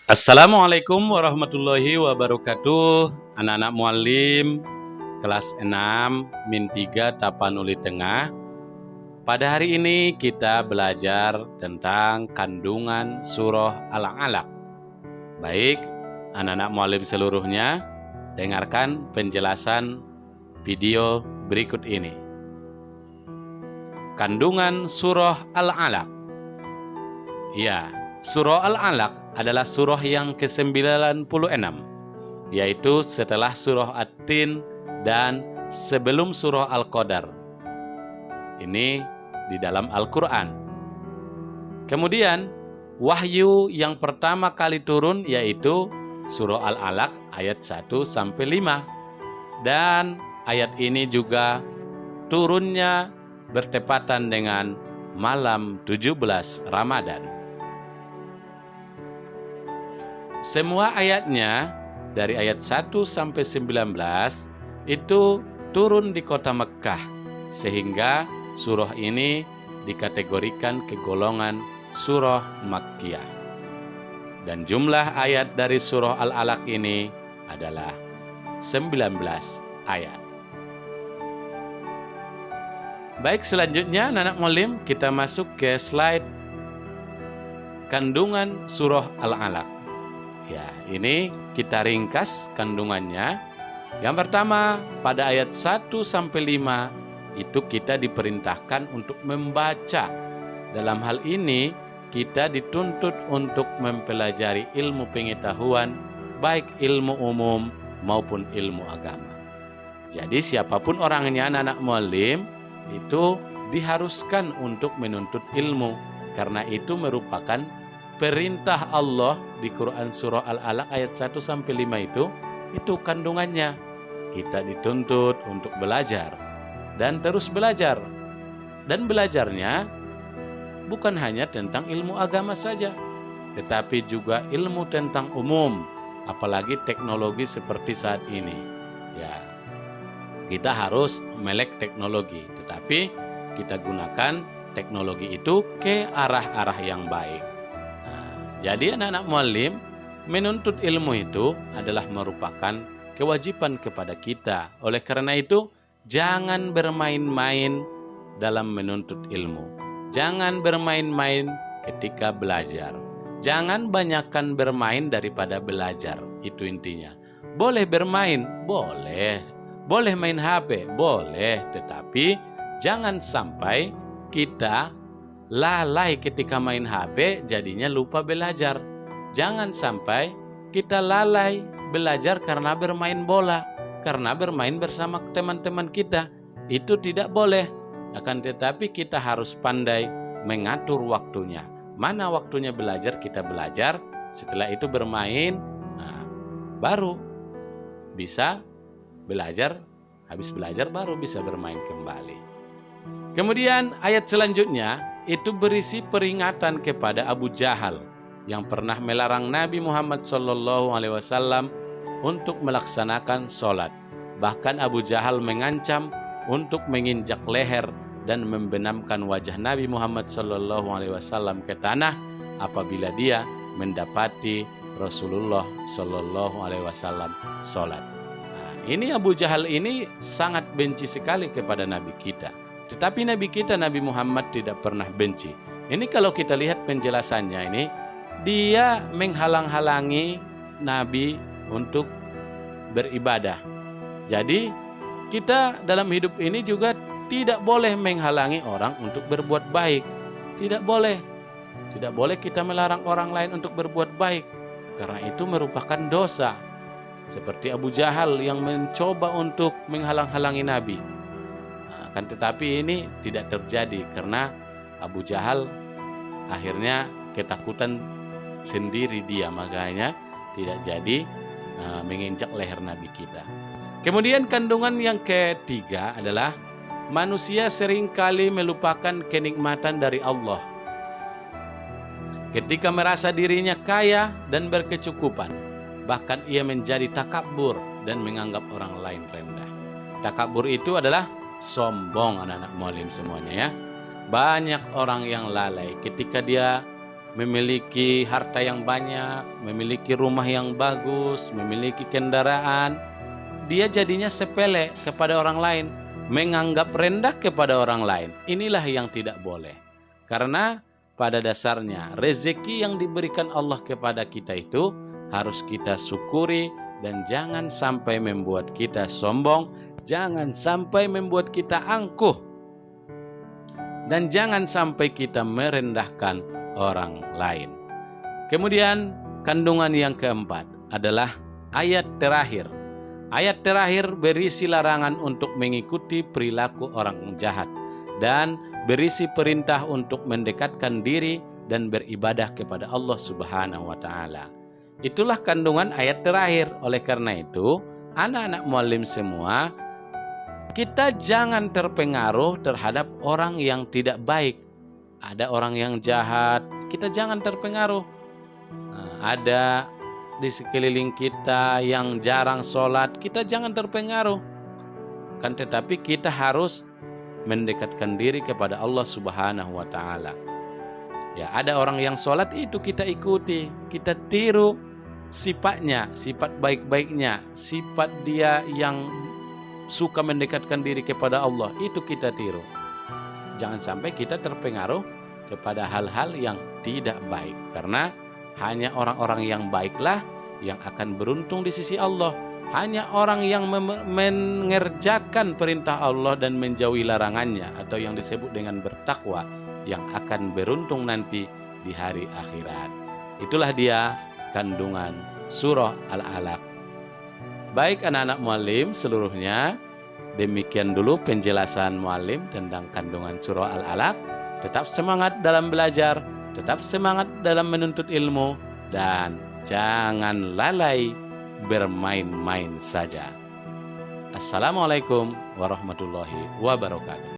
Assalamualaikum warahmatullahi wabarakatuh. Anak-anak muallim kelas 6 min 3 Tapanuli Tengah. Pada hari ini kita belajar tentang kandungan surah Al-Alaq. Baik, anak-anak muallim seluruhnya, dengarkan penjelasan video berikut ini. Kandungan surah Al-Alaq. Ya, surah Al-Alaq adalah surah yang ke-96, yaitu setelah surah At-Tin dan sebelum surah Al-Qadar. Ini di dalam Al-Quran. Kemudian wahyu yang pertama kali turun yaitu surah Al-Alaq ayat 1-5. Dan ayat ini juga turunnya bertepatan dengan malam 17 Ramadan. Semua ayatnya dari ayat 1-19 itu turun di kota Mekkah, sehingga surah ini dikategorikan ke golongan surah Makkiyah. Dan jumlah ayat dari surah Al-Alaq ini adalah 19 ayat. Baik, selanjutnya anak-anak muallim, kita masuk ke slide kandungan surah Al-Alaq. Ya, ini kita ringkas kandungannya. Yang pertama, pada ayat 1-5 itu kita diperintahkan untuk membaca. Dalam hal ini, kita dituntut untuk mempelajari ilmu pengetahuan, baik ilmu umum maupun ilmu agama. Jadi siapapun orangnya, anak-anak muallim, itu diharuskan untuk menuntut ilmu, karena itu merupakan perintah Allah di Quran surah Al-Alaq ayat 1-5 itu kandungannya. Kita dituntut untuk belajar dan terus belajar. Dan belajarnya bukan hanya tentang ilmu agama saja, tetapi juga ilmu tentang umum, apalagi teknologi seperti saat ini. Ya, kita harus melek teknologi, tetapi kita gunakan teknologi itu ke arah-arah yang baik. Jadi anak-anak muallim, menuntut ilmu itu adalah merupakan kewajiban kepada kita. Oleh karena itu, jangan bermain-main dalam menuntut ilmu. Jangan bermain-main ketika belajar. Jangan banyakkan bermain daripada belajar. Itu intinya. Boleh bermain, boleh. Boleh main HP, boleh. Tetapi jangan sampai kita lalai ketika main HP, jadinya lupa belajar. Jangan sampai kita lalai belajar karena bermain bola, karena bermain bersama teman-teman kita. Itu tidak boleh. Akan tetapi kita harus pandai mengatur waktunya. Mana waktunya belajar, kita belajar. Setelah itu bermain, baru bisa belajar. Habis belajar baru bisa bermain kembali. Kemudian ayat selanjutnya itu berisi peringatan kepada Abu Jahal yang pernah melarang Nabi Muhammad SAW untuk melaksanakan sholat. Bahkan Abu Jahal mengancam untuk menginjak leher dan membenamkan wajah Nabi Muhammad SAW ke tanah apabila dia mendapati Rasulullah SAW sholat. Nah, ini Abu Jahal ini sangat benci sekali kepada Nabi kita. Tetapi Nabi kita, Nabi Muhammad, tidak pernah benci. Ini kalau kita lihat penjelasannya ini, dia menghalang-halangi Nabi untuk beribadah. Jadi kita dalam hidup ini juga tidak boleh menghalangi orang untuk berbuat baik. Tidak boleh. Tidak boleh kita melarang orang lain untuk berbuat baik, karena itu merupakan dosa. Seperti Abu Jahal yang mencoba untuk menghalang-halangi Nabi. Kan tetapi ini tidak terjadi karena Abu Jahal akhirnya ketakutan sendiri dia, makanya tidak jadi menginjak leher Nabi kita. Kemudian kandungan yang ketiga adalah manusia seringkali melupakan kenikmatan dari Allah. Ketika merasa dirinya kaya dan berkecukupan, bahkan ia menjadi takabur dan menganggap orang lain rendah. Takabur itu adalah sombong, anak-anak muallim semuanya ya. Banyak orang yang lalai ketika dia memiliki harta yang banyak, memiliki rumah yang bagus, memiliki kendaraan, dia jadinya sepele kepada orang lain, menganggap rendah kepada orang lain. Inilah yang tidak boleh. Karena pada dasarnya rezeki yang diberikan Allah kepada kita itu harus kita syukuri, dan jangan sampai membuat kita sombong, jangan sampai membuat kita angkuh, dan jangan sampai kita merendahkan orang lain. Kemudian kandungan yang keempat adalah ayat terakhir. Ayat terakhir berisi larangan untuk mengikuti perilaku orang jahat dan berisi perintah untuk mendekatkan diri dan beribadah kepada Allah Subhanahu wa taala. Itulah kandungan ayat terakhir. Oleh karena itu, anak-anak muallim semua, kita jangan terpengaruh terhadap orang yang tidak baik. Ada orang yang jahat, kita jangan terpengaruh. Ada di sekeliling kita yang jarang sholat, kita jangan terpengaruh. Kan tetapi kita harus mendekatkan diri kepada Allah Subhanahu wa taala. Ya, ada orang yang sholat itu kita ikuti, kita tiru sifatnya, sifat baik-baiknya, sifat dia yang suka mendekatkan diri kepada Allah, itu kita tiru. Jangan sampai kita terpengaruh kepada hal-hal yang tidak baik, karena hanya orang-orang yang baiklah yang akan beruntung di sisi Allah. Hanya orang yang mengerjakan perintah Allah dan menjauhi larangannya, atau yang disebut dengan bertakwa, yang akan beruntung nanti di hari akhirat. Itulah dia kandungan surah Al-Alaq. Baik anak-anak muallim seluruhnya, demikian dulu penjelasan muallim tentang kandungan surah Al-Alaq. Tetap semangat dalam belajar, tetap semangat dalam menuntut ilmu, dan jangan lalai bermain-main saja. Assalamualaikum warahmatullahi wabarakatuh.